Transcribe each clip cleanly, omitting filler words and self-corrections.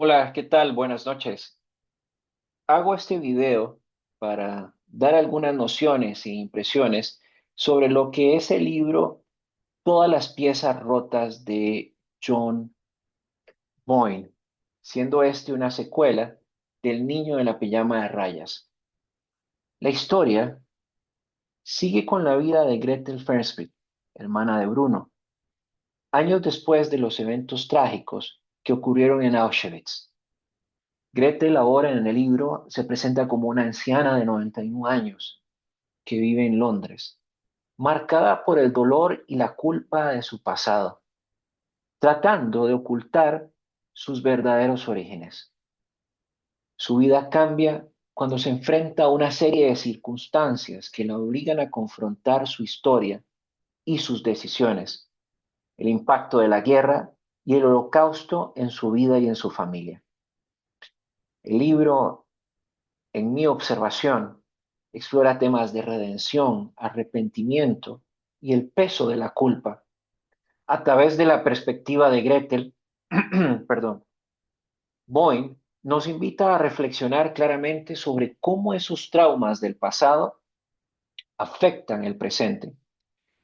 Hola, ¿qué tal? Buenas noches. Hago este video para dar algunas nociones e impresiones sobre lo que es el libro Todas las piezas rotas de John Boyne, siendo este una secuela del niño de la pijama de rayas. La historia sigue con la vida de Gretel Fensby, hermana de Bruno, años después de los eventos trágicos que ocurrieron en Auschwitz. Gretel ahora en el libro se presenta como una anciana de 91 años que vive en Londres, marcada por el dolor y la culpa de su pasado, tratando de ocultar sus verdaderos orígenes. Su vida cambia cuando se enfrenta a una serie de circunstancias que la obligan a confrontar su historia y sus decisiones, el impacto de la guerra y el holocausto en su vida y en su familia. El libro, en mi observación, explora temas de redención, arrepentimiento y el peso de la culpa a través de la perspectiva de Gretel. Perdón. Boyne nos invita a reflexionar claramente sobre cómo esos traumas del pasado afectan el presente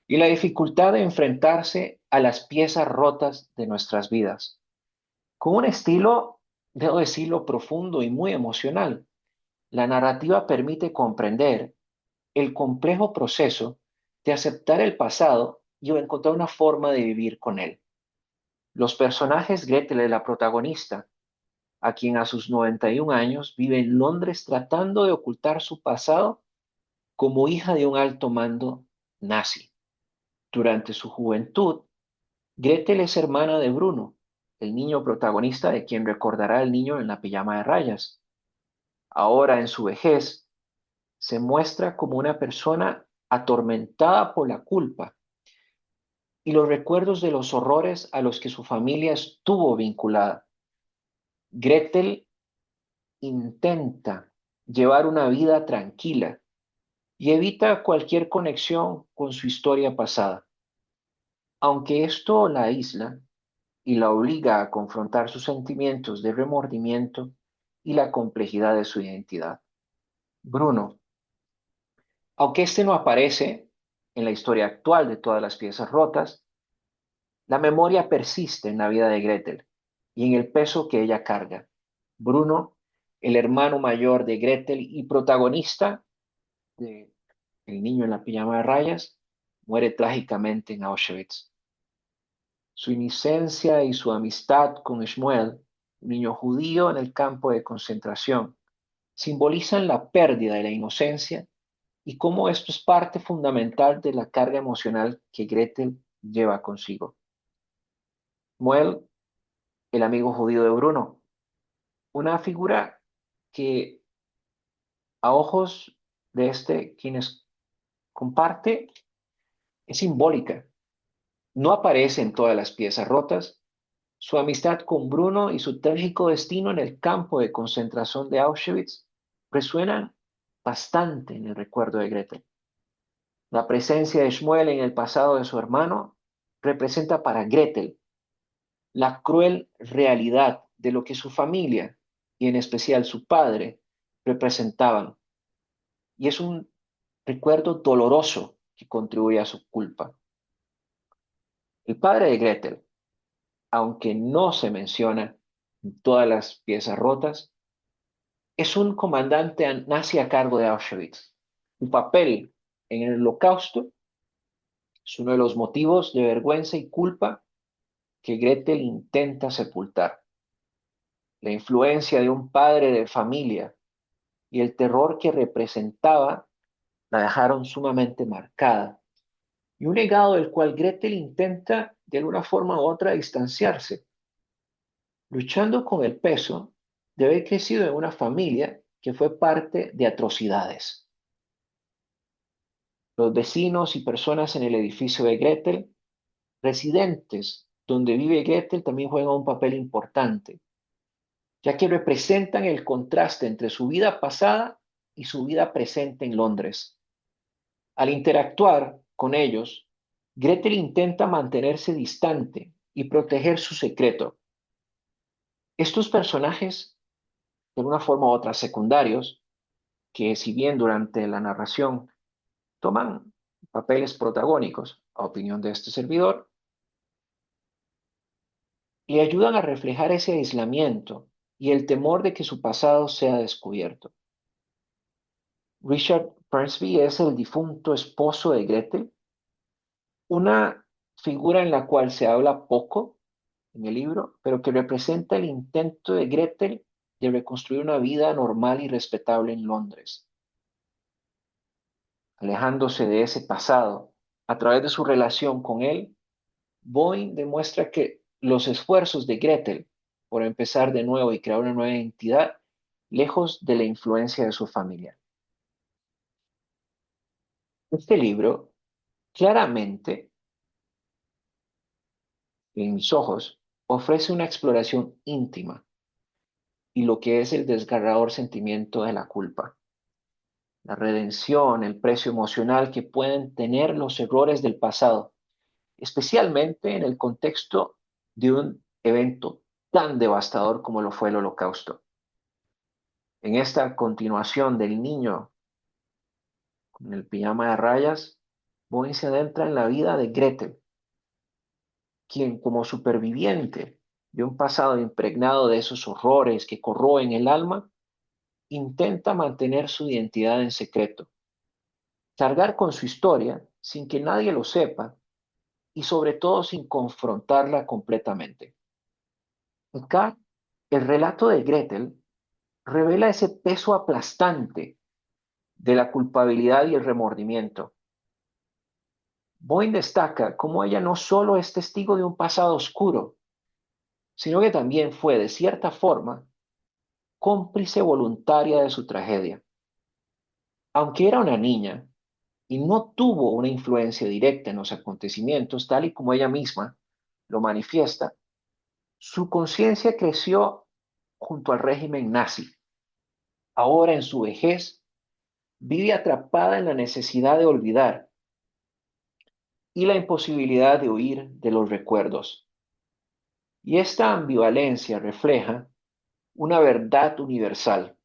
y la dificultad de enfrentarse a las piezas rotas de nuestras vidas. Con un estilo, debo decirlo, profundo y muy emocional, la narrativa permite comprender el complejo proceso de aceptar el pasado y encontrar una forma de vivir con él. Los personajes Gretel es la protagonista, a quien a sus 91 años vive en Londres tratando de ocultar su pasado como hija de un alto mando nazi. Durante su juventud, Gretel es hermana de Bruno, el niño protagonista de quien recordará el niño en la pijama de rayas. Ahora, en su vejez, se muestra como una persona atormentada por la culpa y los recuerdos de los horrores a los que su familia estuvo vinculada. Gretel intenta llevar una vida tranquila y evita cualquier conexión con su historia pasada, aunque esto la aísla y la obliga a confrontar sus sentimientos de remordimiento y la complejidad de su identidad. Bruno, aunque este no aparece en la historia actual de todas las piezas rotas, la memoria persiste en la vida de Gretel y en el peso que ella carga. Bruno, el hermano mayor de Gretel y protagonista de El niño en la pijama de rayas, muere trágicamente en Auschwitz. Su inocencia y su amistad con Shmuel, un niño judío en el campo de concentración, simbolizan la pérdida de la inocencia y cómo esto es parte fundamental de la carga emocional que Gretel lleva consigo. Shmuel, el amigo judío de Bruno, una figura que a ojos de quienes comparte, es simbólica. No aparece en todas las piezas rotas. Su amistad con Bruno y su trágico destino en el campo de concentración de Auschwitz resuenan bastante en el recuerdo de Gretel. La presencia de Shmuel en el pasado de su hermano representa para Gretel la cruel realidad de lo que su familia, y en especial su padre, representaban. Y es un recuerdo doloroso que contribuye a su culpa. El padre de Gretel, aunque no se menciona en todas las piezas rotas, es un comandante nazi a cargo de Auschwitz. Su papel en el Holocausto es uno de los motivos de vergüenza y culpa que Gretel intenta sepultar. La influencia de un padre de familia y el terror que representaba la dejaron sumamente marcada. Y un legado del cual Gretel intenta de alguna forma u otra distanciarse, luchando con el peso de haber crecido en una familia que fue parte de atrocidades. Los vecinos y personas en el edificio de Gretel, residentes donde vive Gretel, también juegan un papel importante, ya que representan el contraste entre su vida pasada y su vida presente en Londres. Al interactuar con ellos, Gretel intenta mantenerse distante y proteger su secreto, Estos personajes, de una forma u otra secundarios, que si bien durante la narración toman papeles protagónicos, a opinión de este servidor, le ayudan a reflejar ese aislamiento y el temor de que su pasado sea descubierto. Richard Pernsby es el difunto esposo de Gretel, una figura en la cual se habla poco en el libro, pero que representa el intento de Gretel de reconstruir una vida normal y respetable en Londres, alejándose de ese pasado. A través de su relación con él, Boyne demuestra que los esfuerzos de Gretel por empezar de nuevo y crear una nueva identidad, lejos de la influencia de su familia. Este libro claramente, en mis ojos, ofrece una exploración íntima y lo que es el desgarrador sentimiento de la culpa, la redención, el precio emocional que pueden tener los errores del pasado, especialmente en el contexto de un evento tan devastador como lo fue el Holocausto. En esta continuación del niño con el pijama de rayas, Boyne se adentra en la vida de Gretel, quien como superviviente de un pasado impregnado de esos horrores que corroen el alma, intenta mantener su identidad en secreto, cargar con su historia sin que nadie lo sepa y sobre todo sin confrontarla completamente. Acá, el relato de Gretel revela ese peso aplastante de la culpabilidad y el remordimiento. Boyne destaca cómo ella no solo es testigo de un pasado oscuro, sino que también fue, de cierta forma, cómplice voluntaria de su tragedia. Aunque era una niña y no tuvo una influencia directa en los acontecimientos, tal y como ella misma lo manifiesta, su conciencia creció junto al régimen nazi. Ahora, en su vejez, vive atrapada en la necesidad de olvidar y la imposibilidad de huir de los recuerdos. Y esta ambivalencia refleja una verdad universal.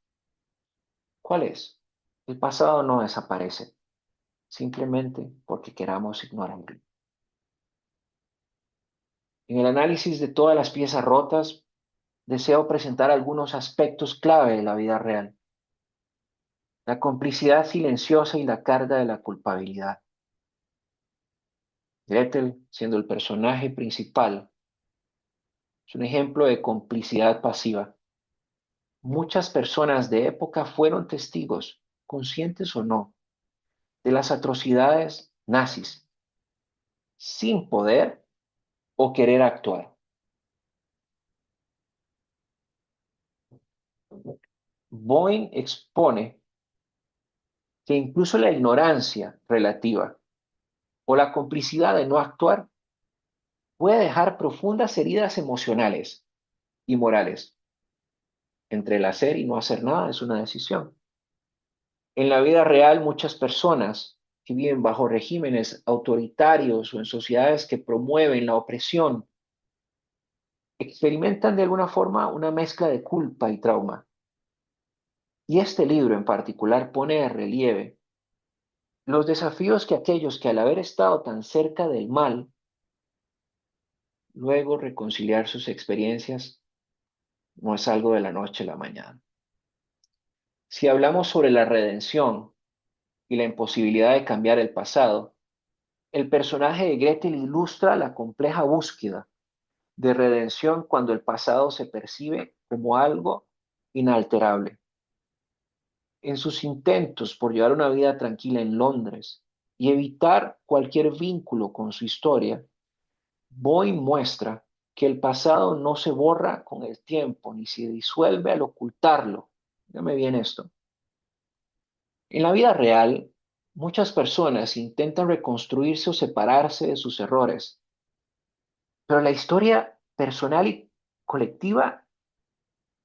¿Cuál es? El pasado no desaparece, simplemente porque queramos ignorarlo. En el análisis de todas las piezas rotas, deseo presentar algunos aspectos clave de la vida real. La complicidad silenciosa y la carga de la culpabilidad. Gretel, siendo el personaje principal, es un ejemplo de complicidad pasiva. Muchas personas de época fueron testigos, conscientes o no, de las atrocidades nazis, sin poder o querer actuar. Boyne expone que incluso la ignorancia relativa o la complicidad de no actuar puede dejar profundas heridas emocionales y morales. Entre el hacer y no hacer nada es una decisión. En la vida real, muchas personas que viven bajo regímenes autoritarios o en sociedades que promueven la opresión experimentan de alguna forma una mezcla de culpa y trauma. Y este libro en particular pone de relieve los desafíos que aquellos que al haber estado tan cerca del mal, luego reconciliar sus experiencias no es algo de la noche a la mañana. Si hablamos sobre la redención y la imposibilidad de cambiar el pasado, el personaje de Gretel ilustra la compleja búsqueda de redención cuando el pasado se percibe como algo inalterable. En sus intentos por llevar una vida tranquila en Londres y evitar cualquier vínculo con su historia, Boyne muestra que el pasado no se borra con el tiempo ni se disuelve al ocultarlo. Dígame bien esto. En la vida real, muchas personas intentan reconstruirse o separarse de sus errores, pero la historia personal y colectiva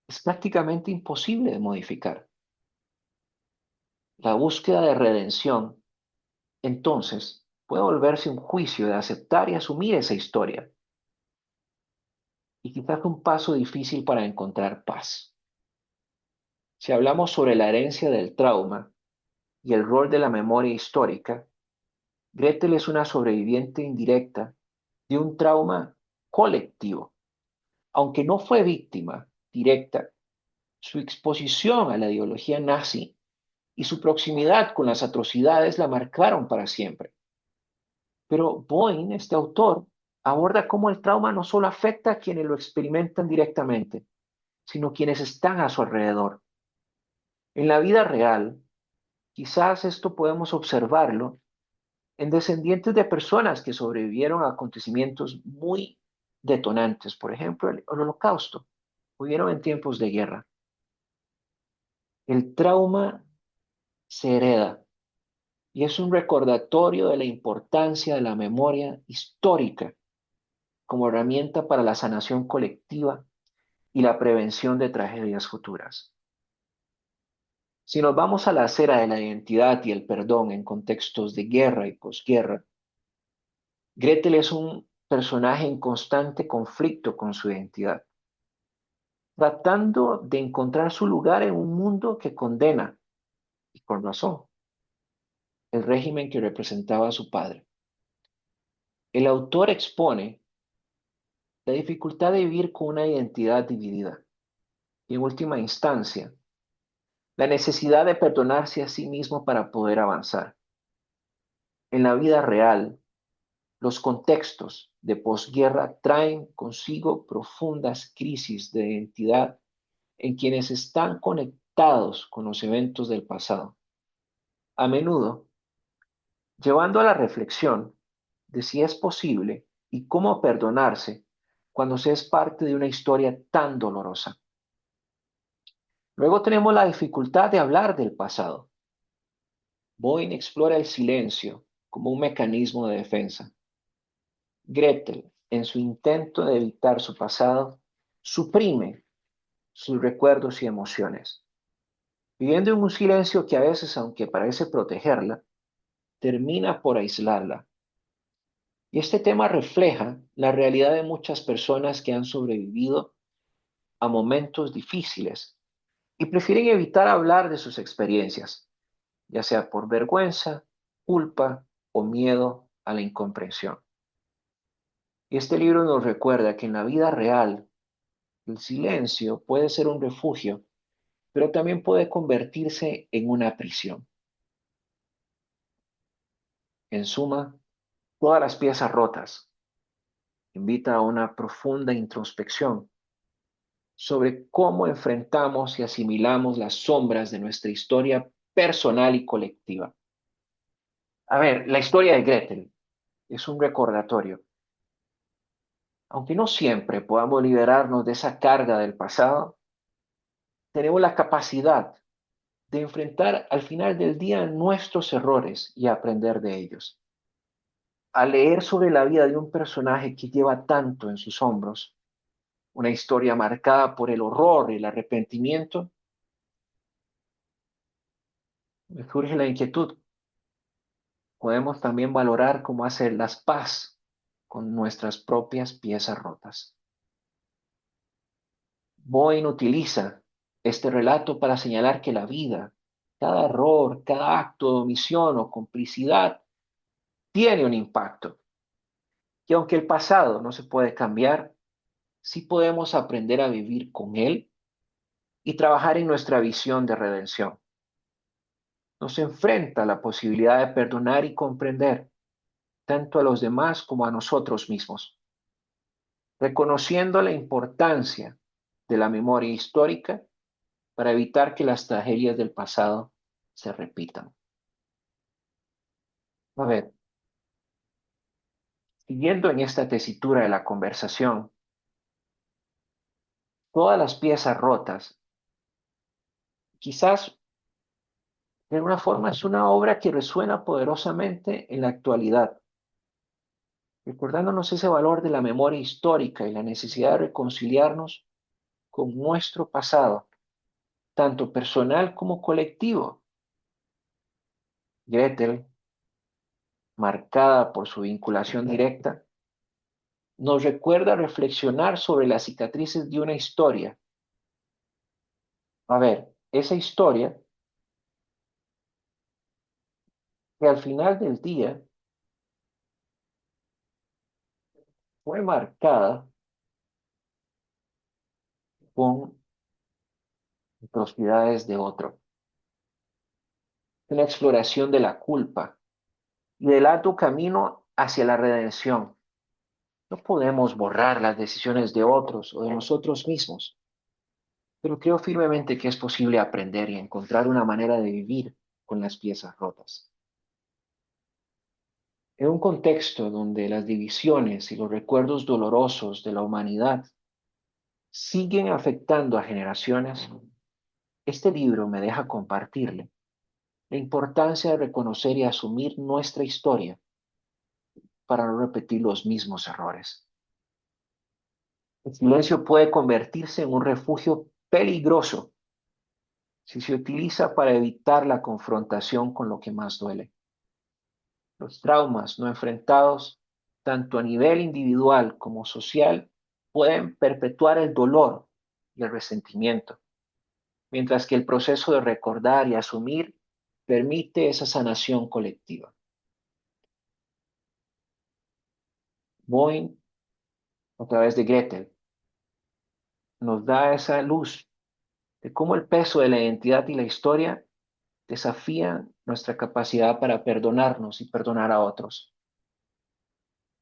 es prácticamente imposible de modificar. La búsqueda de redención, entonces, puede volverse un juicio de aceptar y asumir esa historia. y quizás un paso difícil para encontrar paz. Si hablamos sobre la herencia del trauma y el rol de la memoria histórica, Gretel es una sobreviviente indirecta de un trauma colectivo. Aunque no fue víctima directa, su exposición a la ideología nazi y su proximidad con las atrocidades la marcaron para siempre. Pero Boyne, este autor, aborda cómo el trauma no solo afecta a quienes lo experimentan directamente, sino quienes están a su alrededor. En la vida real, quizás esto podemos observarlo en descendientes de personas que sobrevivieron a acontecimientos muy detonantes, por ejemplo, el Holocausto, murieron en tiempos de guerra. El trauma se hereda y es un recordatorio de la importancia de la memoria histórica como herramienta para la sanación colectiva y la prevención de tragedias futuras. Si nos vamos a la acera de la identidad y el perdón en contextos de guerra y posguerra, Gretel es un personaje en constante conflicto con su identidad, tratando de encontrar su lugar en un mundo que condena, y con razón, el régimen que representaba a su padre. El autor expone la dificultad de vivir con una identidad dividida y, en última instancia, la necesidad de perdonarse a sí mismo para poder avanzar. En la vida real, los contextos de posguerra traen consigo profundas crisis de identidad en quienes están conectados con los eventos del pasado, a menudo llevando a la reflexión de si es posible y cómo perdonarse cuando se es parte de una historia tan dolorosa. Luego tenemos la dificultad de hablar del pasado. Boyne explora el silencio como un mecanismo de defensa. Gretel, en su intento de evitar su pasado, suprime sus recuerdos y emociones, viviendo en un silencio que a veces, aunque parece protegerla, termina por aislarla. Y este tema refleja la realidad de muchas personas que han sobrevivido a momentos difíciles y prefieren evitar hablar de sus experiencias, ya sea por vergüenza, culpa o miedo a la incomprensión. Y este libro nos recuerda que en la vida real el silencio puede ser un refugio, pero también puede convertirse en una prisión. En suma, todas las piezas rotas invita a una profunda introspección sobre cómo enfrentamos y asimilamos las sombras de nuestra historia personal y colectiva. A ver, la historia de Gretel es un recordatorio. Aunque no siempre podamos liberarnos de esa carga del pasado, tenemos la capacidad de enfrentar al final del día nuestros errores y aprender de ellos. Al leer sobre la vida de un personaje que lleva tanto en sus hombros, una historia marcada por el horror y el arrepentimiento, me surge la inquietud. Podemos también valorar cómo hacer las paz con nuestras propias piezas rotas. Boyne utiliza este relato para señalar que la vida, cada error, cada acto de omisión o complicidad, tiene un impacto. Y aunque el pasado no se puede cambiar, sí podemos aprender a vivir con él y trabajar en nuestra visión de redención. Nos enfrenta a la posibilidad de perdonar y comprender tanto a los demás como a nosotros mismos, reconociendo la importancia de la memoria histórica para evitar que las tragedias del pasado se repitan. A ver, siguiendo en esta tesitura de la conversación, todas las piezas rotas, quizás de alguna forma es una obra que resuena poderosamente en la actualidad, recordándonos ese valor de la memoria histórica y la necesidad de reconciliarnos con nuestro pasado, tanto personal como colectivo. Gretel, marcada por su vinculación directa, nos recuerda reflexionar sobre las cicatrices de una historia. A ver, esa historia que al final del día fue marcada con atrocidades de otro, una exploración de la culpa y del alto camino hacia la redención. No podemos borrar las decisiones de otros o de nosotros mismos, pero creo firmemente que es posible aprender y encontrar una manera de vivir con las piezas rotas. En un contexto donde las divisiones y los recuerdos dolorosos de la humanidad siguen afectando a generaciones, este libro me deja compartirle la importancia de reconocer y asumir nuestra historia para no repetir los mismos errores. El silencio puede convertirse en un refugio peligroso si se utiliza para evitar la confrontación con lo que más duele. Los traumas no enfrentados, tanto a nivel individual como social, pueden perpetuar el dolor y el resentimiento, mientras que el proceso de recordar y asumir permite esa sanación colectiva. Boyne, a través de Gretel, nos da esa luz de cómo el peso de la identidad y la historia desafían nuestra capacidad para perdonarnos y perdonar a otros.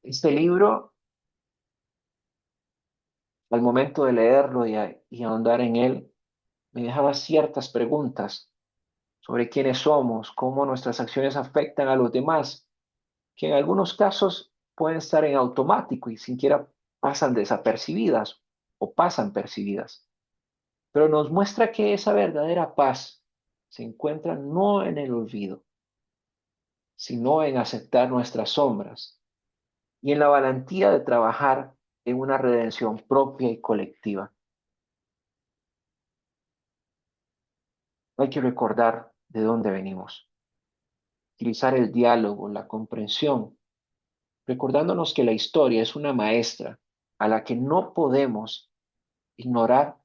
Este libro, al momento de leerlo y ahondar en él, me dejaba ciertas preguntas sobre quiénes somos, cómo nuestras acciones afectan a los demás, que en algunos casos pueden estar en automático y siquiera pasan desapercibidas o pasan percibidas. Pero nos muestra que esa verdadera paz se encuentra no en el olvido, sino en aceptar nuestras sombras y en la valentía de trabajar en una redención propia y colectiva. Hay que recordar de dónde venimos, utilizar el diálogo, la comprensión, recordándonos que la historia es una maestra a la que no podemos ignorar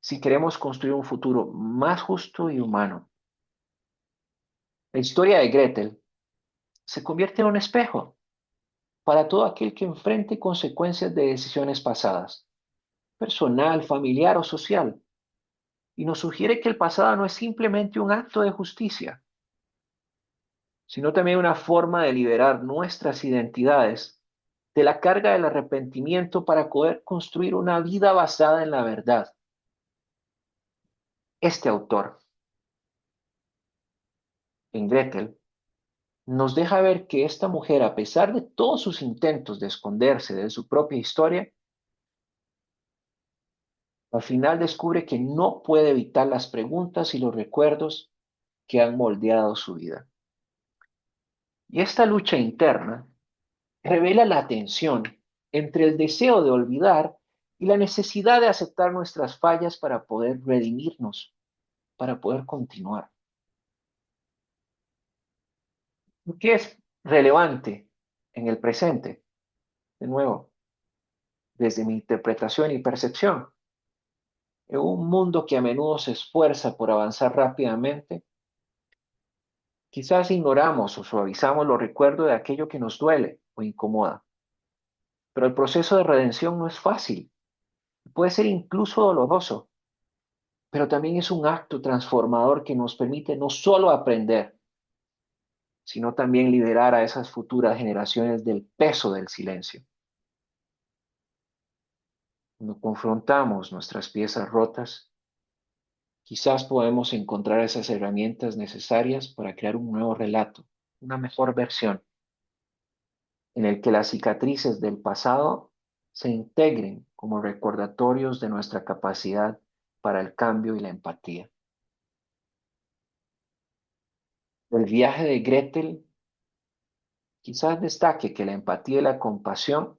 si queremos construir un futuro más justo y humano. La historia de Gretel se convierte en un espejo para todo aquel que enfrente consecuencias de decisiones pasadas, personal, familiar o social, y nos sugiere que el pasado no es simplemente un acto de justicia, sino también una forma de liberar nuestras identidades de la carga del arrepentimiento para poder construir una vida basada en la verdad. Este autor, en Gretel, nos deja ver que esta mujer, a pesar de todos sus intentos de esconderse de su propia historia, al final descubre que no puede evitar las preguntas y los recuerdos que han moldeado su vida. Y esta lucha interna revela la tensión entre el deseo de olvidar y la necesidad de aceptar nuestras fallas para poder redimirnos, para poder continuar. ¿Qué es relevante en el presente? De nuevo, desde mi interpretación y percepción. En un mundo que a menudo se esfuerza por avanzar rápidamente, quizás ignoramos o suavizamos los recuerdos de aquello que nos duele o incomoda. Pero el proceso de redención no es fácil, puede ser incluso doloroso, pero también es un acto transformador que nos permite no solo aprender, sino también liberar a esas futuras generaciones del peso del silencio. Cuando confrontamos nuestras piezas rotas, quizás podemos encontrar esas herramientas necesarias para crear un nuevo relato, una mejor versión, en el que las cicatrices del pasado se integren como recordatorios de nuestra capacidad para el cambio y la empatía. El viaje de Gretel quizás destaque que la empatía y la compasión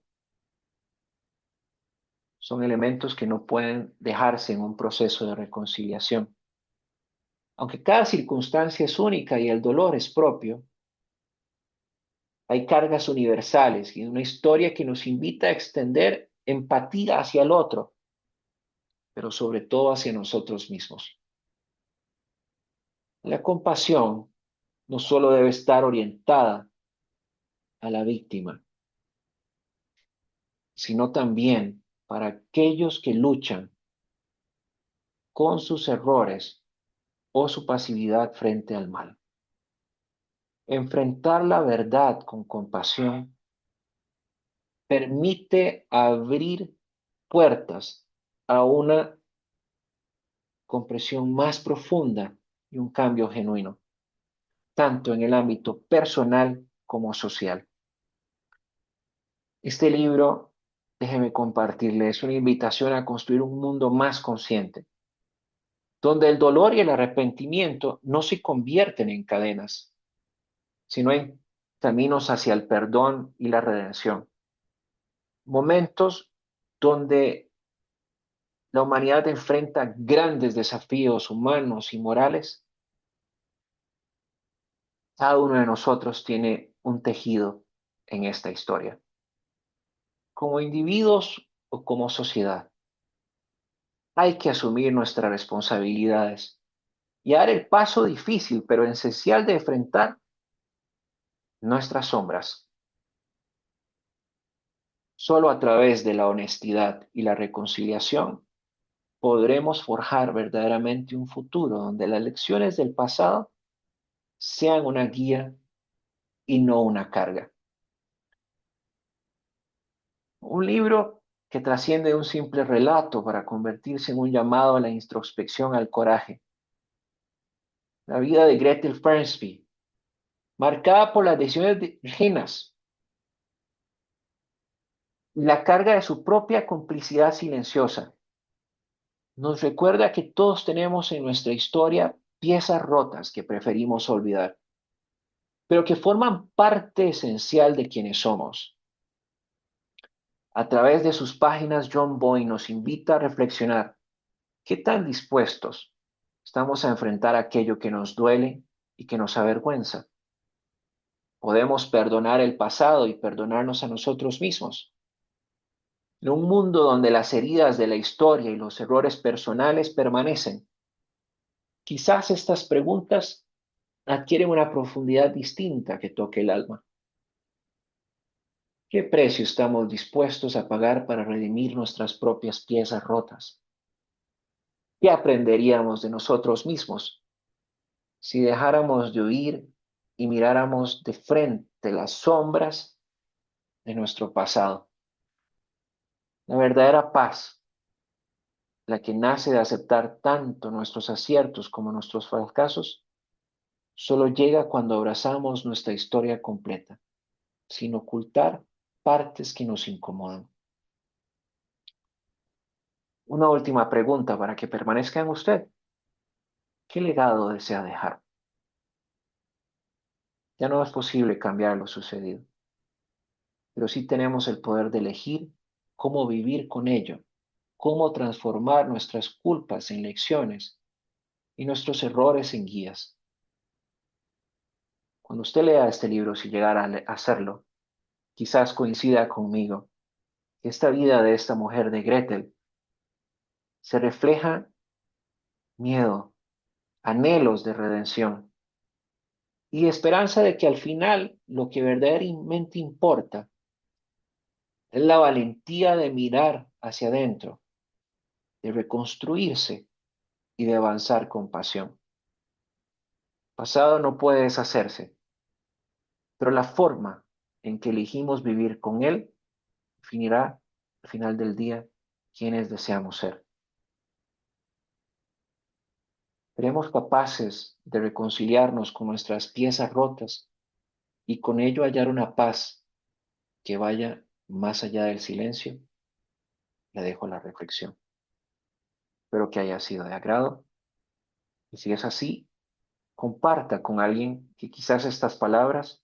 son elementos que no pueden dejarse en un proceso de reconciliación. Aunque cada circunstancia es única y el dolor es propio, Hay cargas universales y una historia que nos invita a extender empatía hacia el otro, pero sobre todo hacia nosotros mismos. La compasión no solo debe estar orientada a la víctima, sino también para aquellos que luchan con sus errores o su pasividad frente al mal. Enfrentar la verdad con compasión permite abrir puertas a una comprensión más profunda y un cambio genuino, tanto en el ámbito personal como social. Este libro, déjeme compartirle, es una invitación a construir un mundo más consciente, donde el dolor y el arrepentimiento no se convierten en cadenas, sino en caminos hacia el perdón y la redención. Momentos donde la humanidad enfrenta grandes desafíos humanos y morales. Cada uno de nosotros tiene un tejido en esta historia, como individuos o como sociedad. Hay que asumir nuestras responsabilidades y dar el paso difícil pero esencial de enfrentar nuestras sombras. Solo a través de la honestidad y la reconciliación podremos forjar verdaderamente un futuro donde las lecciones del pasado sean una guía y no una carga. Un libro que trasciende un simple relato para convertirse en un llamado a la introspección, al coraje. La vida de Gretel Fernsby, marcada por las decisiones ajenas, la carga de su propia complicidad silenciosa, nos recuerda que todos tenemos en nuestra historia piezas rotas que preferimos olvidar, pero que forman parte esencial de quienes somos. A través de sus páginas, John Boyne nos invita a reflexionar qué tan dispuestos estamos a enfrentar aquello que nos duele y que nos avergüenza. Podemos perdonar el pasado y perdonarnos a nosotros mismos. En un mundo donde las heridas de la historia y los errores personales permanecen, quizás estas preguntas adquieren una profundidad distinta que toque el alma. ¿Qué precio estamos dispuestos a pagar para redimir nuestras propias piezas rotas? ¿Qué aprenderíamos de nosotros mismos si dejáramos de huir y miráramos de frente las sombras de nuestro pasado? La verdadera paz, la que nace de aceptar tanto nuestros aciertos como nuestros fracasos, solo llega cuando abrazamos nuestra historia completa, sin ocultar partes que nos incomodan. Una última pregunta para que permanezca en usted. ¿Qué legado desea dejar? Ya no es posible cambiar lo sucedido, pero sí tenemos el poder de elegir cómo vivir con ello, cómo transformar nuestras culpas en lecciones y nuestros errores en guías. Cuando usted lea este libro, si llegara a hacerlo, quizás coincida conmigo que esta vida de esta mujer de Gretel se refleja miedo, anhelos de redención y esperanza de que al final lo que verdaderamente importa es la valentía de mirar hacia adentro, de reconstruirse y de avanzar con pasión. Pasado no puede deshacerse, pero la forma en que elegimos vivir con él definirá al final del día quiénes deseamos ser. Seremos capaces de reconciliarnos con nuestras piezas rotas y con ello hallar una paz que vaya más allá del silencio. Le dejo la reflexión. Espero que haya sido de agrado y si es así, comparta con alguien que quizás estas palabras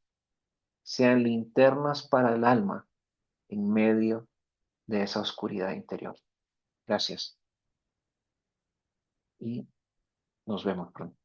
sean linternas para el alma en medio de esa oscuridad interior. Gracias y nos vemos pronto.